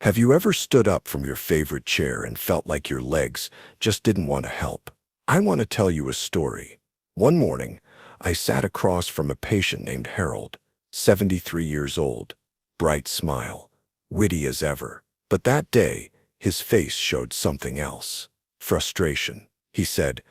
Have you ever stood up from your favorite chair and felt like your legs just didn't want to help? I want to tell you a story. One morning, I sat across from a patient named Harold, 73 years old, bright smile, witty as ever. But that day, his face showed something else. Frustration. He said,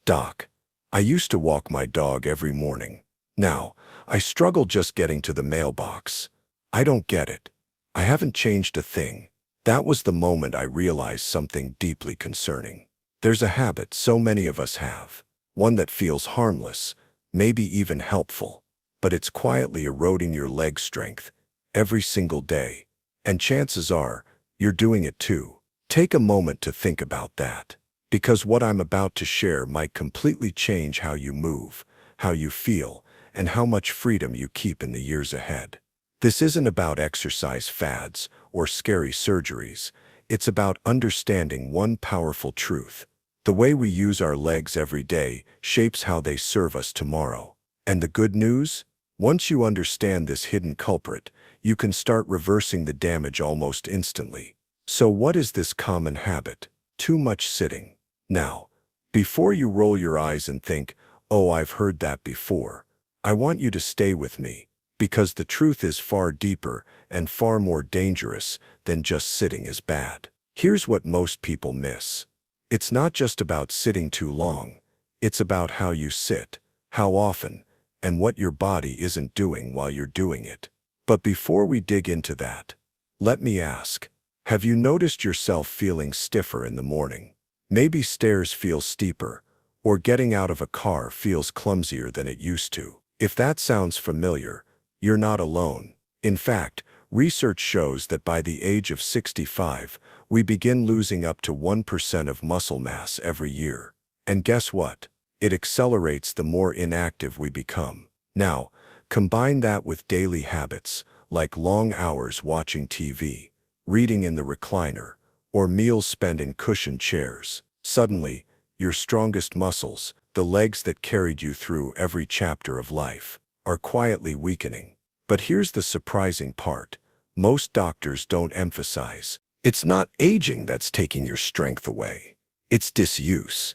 "Doc, I used to walk my dog every morning. Now, I struggle just getting to the mailbox. I don't get it. I haven't changed a thing." That was the moment I realized something deeply concerning. There's a habit so many of us have, one that feels harmless, maybe even helpful, but it's quietly eroding your leg strength every single day. And chances are, you're doing it too. Take a moment to think about that, because what I'm about to share might completely change how you move, how you feel, and how much freedom you keep in the years ahead. This isn't about exercise fads or scary surgeries. It's about understanding one powerful truth. The way we use our legs every day shapes how they serve us tomorrow. And the good news? Once you understand this hidden culprit, you can start reversing the damage almost instantly. So what is this common habit? Too much sitting. Now, before you roll your eyes and think, "Oh, I've heard that before," I want you to stay with me, because the truth is far deeper and far more dangerous than just sitting is bad. Here's what most people miss. It's not just about sitting too long. It's about how you sit, how often, and what your body isn't doing while you're doing it. But before we dig into that, let me ask, have you noticed yourself feeling stiffer in the morning? Maybe stairs feel steeper, or getting out of a car feels clumsier than it used to. If that sounds familiar, you're not alone. In fact, research shows that by the age of 65, we begin losing up to 1% of muscle mass every year. And guess what? It accelerates the more inactive we become. Now, combine that with daily habits, like long hours watching TV, reading in the recliner, or meals spent in cushioned chairs. Suddenly, your strongest muscles, the legs that carried you through every chapter of life, are quietly weakening. But here's the surprising part. Most doctors don't emphasize. It's not aging that's taking your strength away. It's disuse.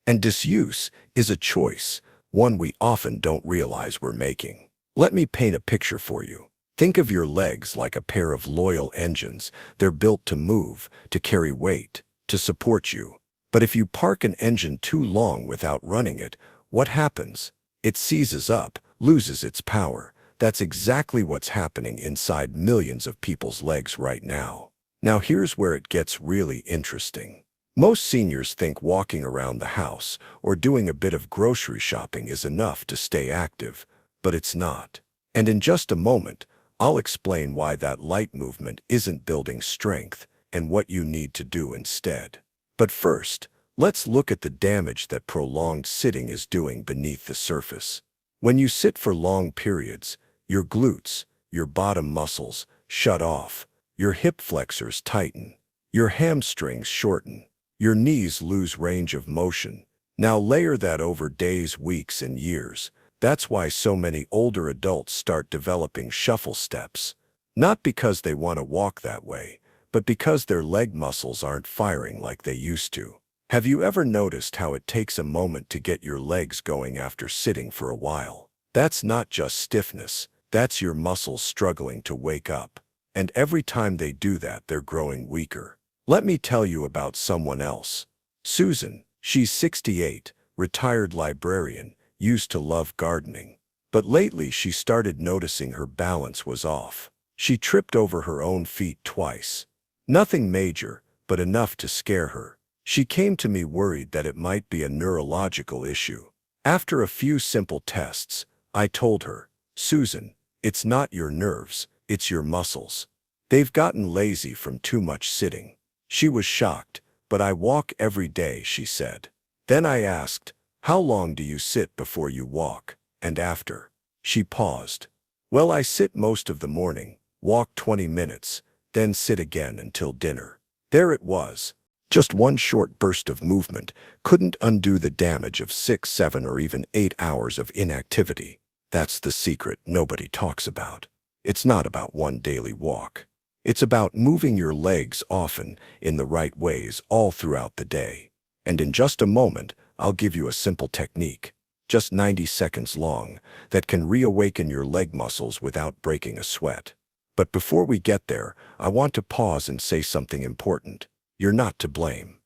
And disuse is a choice, one we often don't realize we're making. Let me paint a picture for you. Think of your legs like a pair of loyal engines. They're built to move, to carry weight, to support you. But if you park an engine too long without running it, what happens? It seizes up, loses its power. That's exactly what's happening inside millions of people's legs right now. Now here's where it gets really interesting. Most seniors think walking around the house or doing a bit of grocery shopping is enough to stay active, but it's not. And in just a moment, I'll explain why that light movement isn't building strength and what you need to do instead. But first, let's look at the damage that prolonged sitting is doing beneath the surface. When you sit for long periods, your glutes, your bottom muscles, shut off. Your hip flexors tighten. Your hamstrings shorten. Your knees lose range of motion. Now layer that over days, weeks, and years. That's why so many older adults start developing shuffle steps. Not because they want to walk that way, but because their leg muscles aren't firing like they used to. Have you ever noticed how it takes a moment to get your legs going after sitting for a while? That's not just stiffness. That's your muscles struggling to wake up. And every time they do that, they're growing weaker. Let me tell you about someone else. Susan, she's 68, retired librarian, used to love gardening. But lately she started noticing her balance was off. She tripped over her own feet twice. Nothing major, but enough to scare her. She came to me worried that it might be a neurological issue. After a few simple tests, I told her, "Susan, it's not your nerves, it's your muscles. They've gotten lazy from too much sitting." She was shocked. "But I walk every day," she said. Then I asked, "How long do you sit before you walk, and after?" She paused. "Well, I sit most of the morning, walk 20 minutes, then sit again until dinner." There it was. Just one short burst of movement couldn't undo the damage of 6, 7, or even 8 hours of inactivity. That's the secret nobody talks about. It's not about one daily walk. It's about moving your legs often in the right ways all throughout the day. And in just a moment, I'll give you a simple technique, just 90 seconds long, that can reawaken your leg muscles without breaking a sweat. But before we get there, I want to pause and say something important. You're not to blame.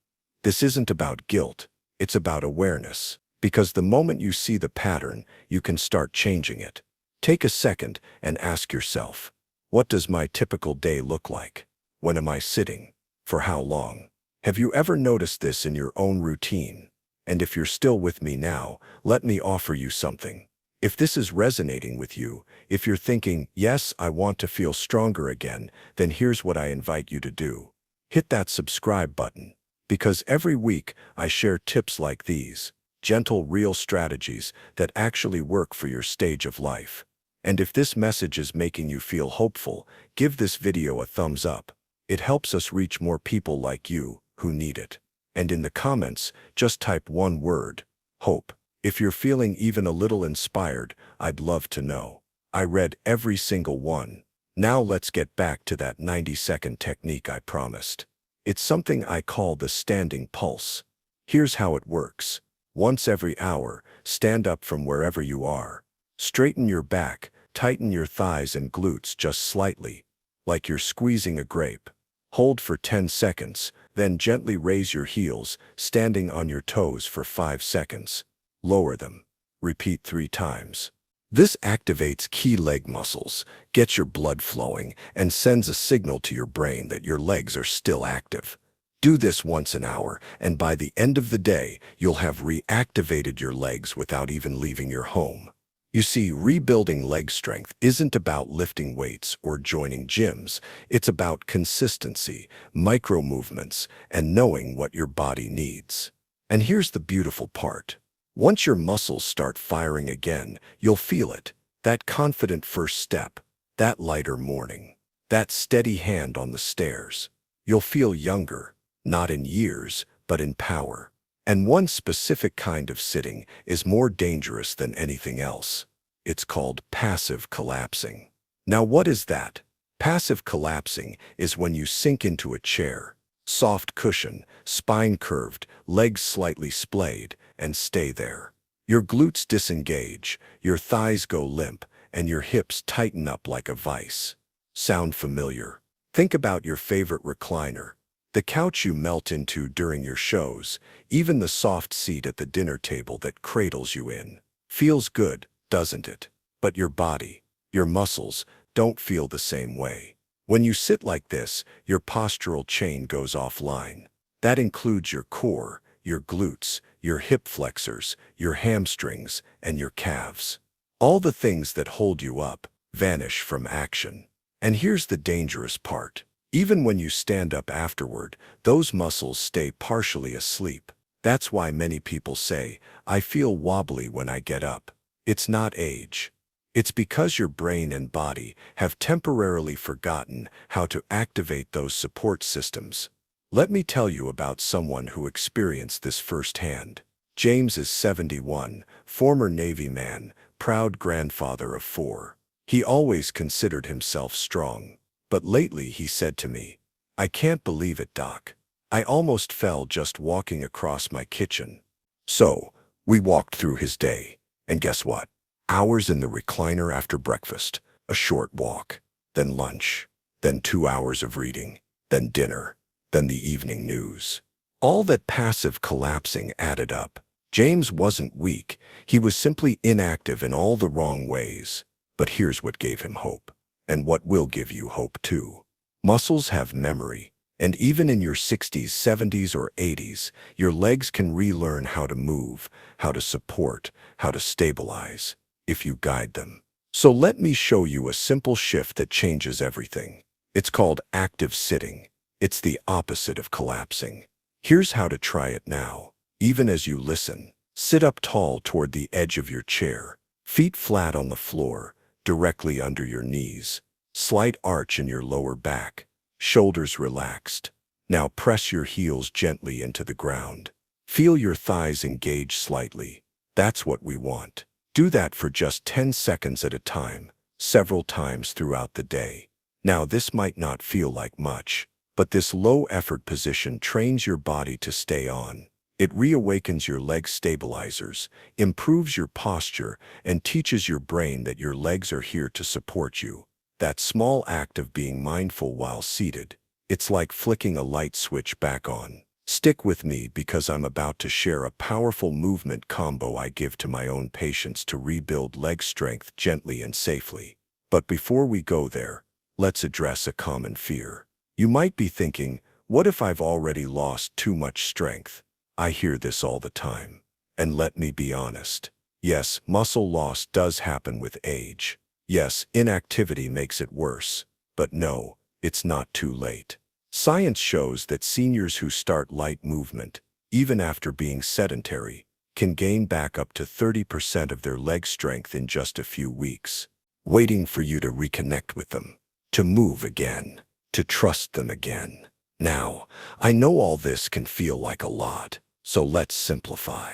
This isn't about guilt, it's about awareness. Because the moment you see the pattern, you can start changing it. Take a second and ask yourself, what does my typical day look like? When am I sitting? For how long? Have you ever noticed this in your own routine? And if you're still with me now, let me offer you something. If this is resonating with you, if you're thinking, yes, I want to feel stronger again, then here's what I invite you to do. Hit that subscribe button. Because every week I share tips like these, gentle, real strategies that actually work for your stage of life. And if this message is making you feel hopeful, give this video a thumbs up. It helps us reach more people like you who need it. And in the comments, just type one word, hope. If you're feeling even a little inspired, I'd love to know. I read every single one. Now let's get back to that 90-second technique I promised. It's something I call the standing pulse. Here's how it works. Once every hour, stand up from wherever you are. Straighten your back, tighten your thighs and glutes just slightly, like you're squeezing a grape. Hold for 10 seconds, then gently raise your heels, standing on your toes for 5 seconds. Lower them. Repeat 3 times. This activates key leg muscles, gets your blood flowing, and sends a signal to your brain that your legs are still active. Do this once an hour, and by the end of the day, you'll have reactivated your legs without even leaving your home. You see, rebuilding leg strength isn't about lifting weights or joining gyms. It's about consistency, micro movements, and knowing what your body needs. And here's the beautiful part. Once your muscles start firing again, you'll feel it. That confident first step, that lighter morning, that steady hand on the stairs. You'll feel younger, not in years, but in power. And one specific kind of sitting is more dangerous than anything else. It's called passive collapsing. Now what is that? Passive collapsing is when you sink into a chair, soft cushion, spine curved, legs slightly splayed, and stay there. Your glutes disengage, your thighs go limp, and your hips tighten up like a vice. Sound familiar? Think about your favorite recliner, the couch you melt into during your shows, even the soft seat at the dinner table that cradles you in. Feels good, doesn't it? But your body, your muscles, don't feel the same way. When you sit like this, your postural chain goes offline. That includes your core, your glutes, your hip flexors, your hamstrings, and your calves. All the things that hold you up vanish from action. And here's the dangerous part. Even when you stand up afterward, those muscles stay partially asleep. That's why many people say, I feel wobbly when I get up. It's not age. It's because your brain and body have temporarily forgotten how to activate those support systems. Let me tell you about someone who experienced this firsthand. James is 71, former Navy man, proud grandfather of 4. He always considered himself strong. But lately he said to me, I can't believe it, Doc. I almost fell just walking across my kitchen. So, we walked through his day. And guess what? Hours in the recliner after breakfast, a short walk, then lunch, then 2 hours of reading, then dinner, then the evening news. All that passive collapsing added up. James wasn't weak. He was simply inactive in all the wrong ways. But here's what gave him hope. And what will give you hope too. Muscles have memory, and even in your 60s, 70s, or 80s, your legs can relearn how to move, how to support, how to stabilize, if you guide them. So let me show you a simple shift that changes everything. It's called active sitting. It's the opposite of collapsing. Here's how to try it now. Even as you listen, sit up tall toward the edge of your chair, feet flat on the floor, directly under your knees. Slight arch in your lower back. Shoulders relaxed. Now press your heels gently into the ground. Feel your thighs engage slightly. That's what we want. Do that for just 10 seconds at a time, several times throughout the day. Now, this might not feel like much, but this low-effort position trains your body to stay on. It reawakens your leg stabilizers, improves your posture, and teaches your brain that your legs are here to support you. That small act of being mindful while seated, it's like flicking a light switch back on. Stick with me because I'm about to share a powerful movement combo I give to my own patients to rebuild leg strength gently and safely. But before we go there, let's address a common fear. You might be thinking, what if I've already lost too much strength? I hear this all the time. And let me be honest. Yes, muscle loss does happen with age. Yes, inactivity makes it worse. But no, it's not too late. Science shows that seniors who start light movement, even after being sedentary, can gain back up to 30% of their leg strength in just a few weeks, waiting for you to reconnect with them, to move again, to trust them again. Now, I know all this can feel like a lot, so let's simplify.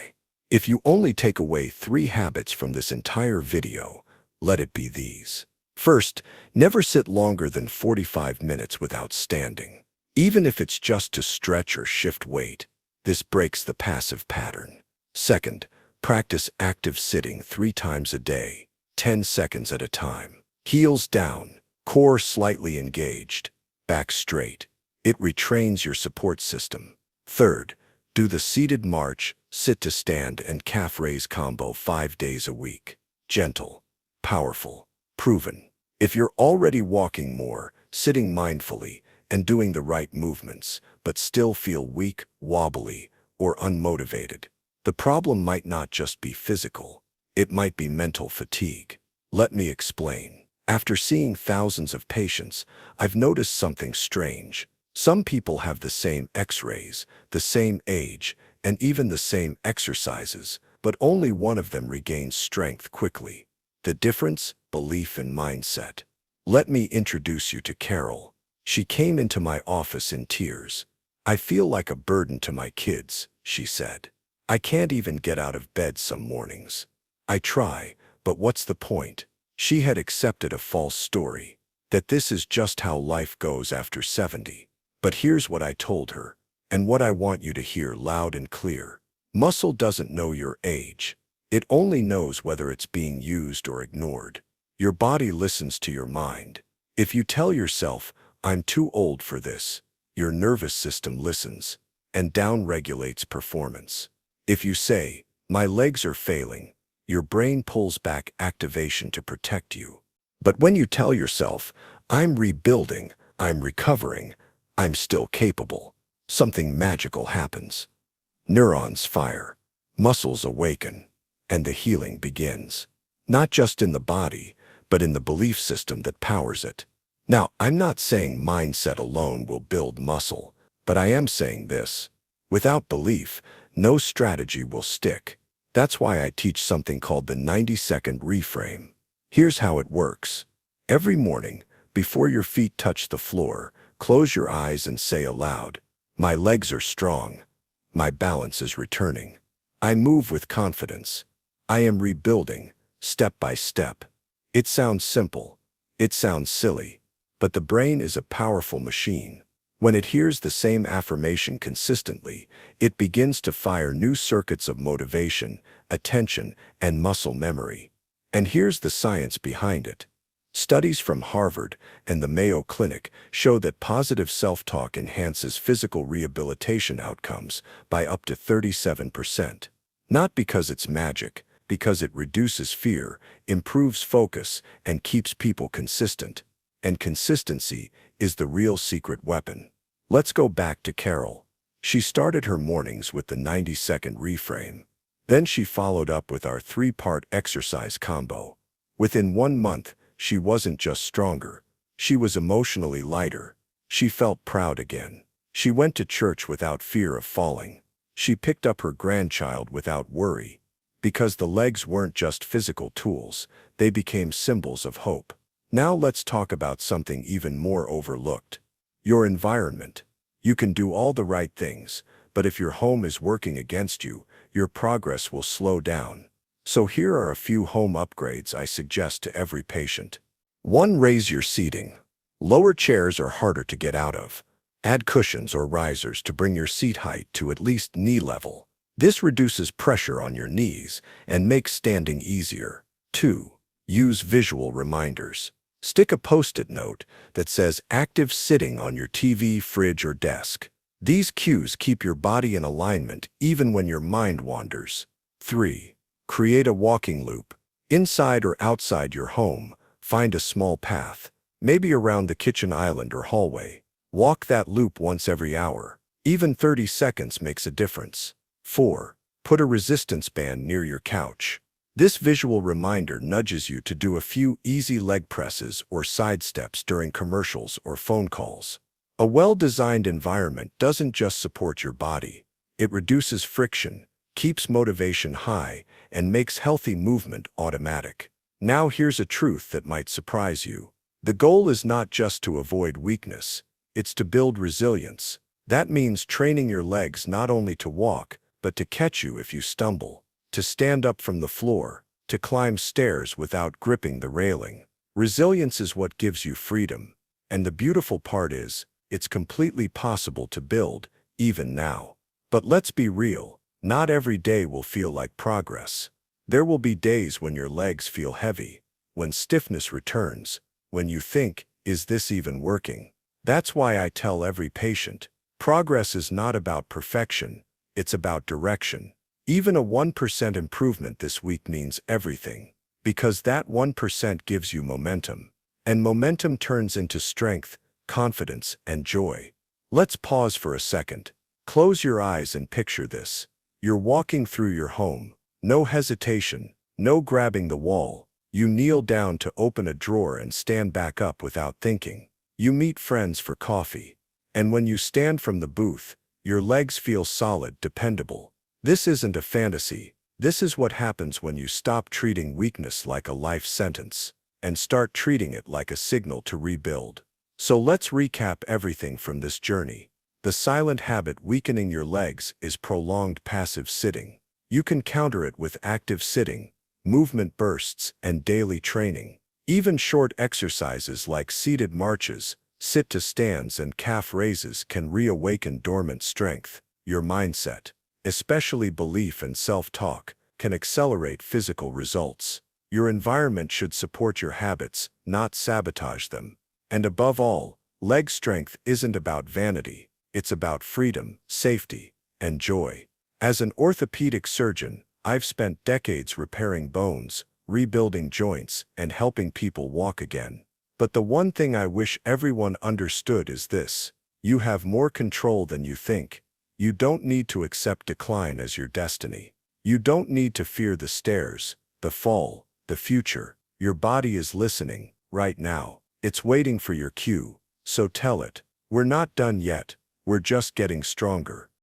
If you only take away 3 habits from this entire video, let it be these. First, never sit longer than 45 minutes without standing. Even if it's just to stretch or shift weight, this breaks the passive pattern. Second, practice active sitting 3 times a day, 10 seconds at a time. Heels down, core slightly engaged, back straight. It retrains your support system. Third, do the seated march, sit to stand, and calf raise combo 5 days a week. Gentle, powerful, proven. If you're already walking more, sitting mindfully, and doing the right movements, but still feel weak, wobbly, or unmotivated, the problem might not just be physical. It might be mental fatigue. Let me explain. After seeing thousands of patients, I've noticed something strange. Some people have the same X-rays, the same age, and even the same exercises, but only one of them regains strength quickly. The difference? Belief and mindset. Let me introduce you to Carol. She came into my office in tears. "I feel like a burden to my kids," she said. "I can't even get out of bed some mornings. I try, but what's the point?" She had accepted a false story, that this is just how life goes after 70. But here's what I told her, and what I want you to hear loud and clear. Muscle doesn't know your age. It only knows whether it's being used or ignored. Your body listens to your mind. If you tell yourself, "I'm too old for this," your nervous system listens and down-regulates performance. If you say, "My legs are failing," your brain pulls back activation to protect you. But when you tell yourself, "I'm rebuilding, I'm recovering, I'm still capable," something magical happens. Neurons fire, muscles awaken, and the healing begins. Not just in the body, but in the belief system that powers it. Now, I'm not saying mindset alone will build muscle, but I am saying this. Without belief, no strategy will stick. That's why I teach something called the 90-second reframe. Here's how it works. Every morning, before your feet touch the floor, close your eyes and say aloud, "My legs are strong. My balance is returning. I move with confidence. I am rebuilding, step by step." It sounds simple. It sounds silly. But the brain is a powerful machine. When it hears the same affirmation consistently, it begins to fire new circuits of motivation, attention, and muscle memory. And here's the science behind it. Studies from Harvard and the Mayo Clinic show that positive self-talk enhances physical rehabilitation outcomes by up to 37%. Not because it's magic, because it reduces fear, improves focus, and keeps people consistent. And consistency is the real secret weapon. Let's go back to Carol. She started her mornings with the 90-second reframe. Then she followed up with our 3-part exercise combo. Within 1 month, she wasn't just stronger. She was emotionally lighter. She felt proud again. She went to church without fear of falling. She picked up her grandchild without worry. Because the legs weren't just physical tools, they became symbols of hope. Now let's talk about something even more overlooked. Your environment. You can do all the right things, but if your home is working against you, your progress will slow down. So here are a few home upgrades I suggest to every patient. 1. Raise your seating. Lower chairs are harder to get out of. Add cushions or risers to bring your seat height to at least knee level. This reduces pressure on your knees and makes standing easier. 2. Use visual reminders. Stick a post-it note that says active sitting on your TV, fridge, or desk. These cues keep your body in alignment even when your mind wanders. 3. Create a walking loop. Inside or outside your home, find a small path, maybe around the kitchen island or hallway. Walk that loop once every hour. Even 30 seconds makes a difference. 4. Put a resistance band near your couch. This visual reminder nudges you to do a few easy leg presses or side steps during commercials or phone calls. A well-designed environment doesn't just support your body. It reduces friction, keeps motivation high, and makes healthy movement automatic. Now here's a truth that might surprise you. The goal is not just to avoid weakness, it's to build resilience. That means training your legs not only to walk, but to catch you if you stumble, to stand up from the floor, to climb stairs without gripping the railing. Resilience is what gives you freedom. And the beautiful part is, it's completely possible to build, even now. But let's be real, not every day will feel like progress. There will be days when your legs feel heavy, when stiffness returns, when you think, is this even working? That's why I tell every patient, progress is not about perfection, it's about direction. Even a 1% improvement this week means everything, because that 1% gives you momentum. And momentum turns into strength, confidence, and joy. Let's pause for a second. Close your eyes and picture this. You're walking through your home. No hesitation, no grabbing the wall. You kneel down to open a drawer and stand back up without thinking. You meet friends for coffee. And when you stand from the booth, your legs feel solid, dependable. This isn't a fantasy. This is what happens when you stop treating weakness like a life sentence and start treating it like a signal to rebuild. So let's recap everything from this journey. The silent habit weakening your legs is prolonged passive sitting. You can counter it with active sitting, movement bursts, and daily training. Even short exercises like seated marches, sit-to-stands, and calf raises can reawaken dormant strength. Your mindset, especially belief and self-talk, can accelerate physical results. Your environment should support your habits, not sabotage them. And above all, leg strength isn't about vanity. It's about freedom, safety, and joy. As an orthopedic surgeon, I've spent decades repairing bones, rebuilding joints, and helping people walk again. But the one thing I wish everyone understood is this: you have more control than you think. You don't need to accept decline as your destiny. You don't need to fear the stairs, the fall, the future. Your body is listening, right now. It's waiting for your cue. So tell it, we're not done yet. We're just getting stronger.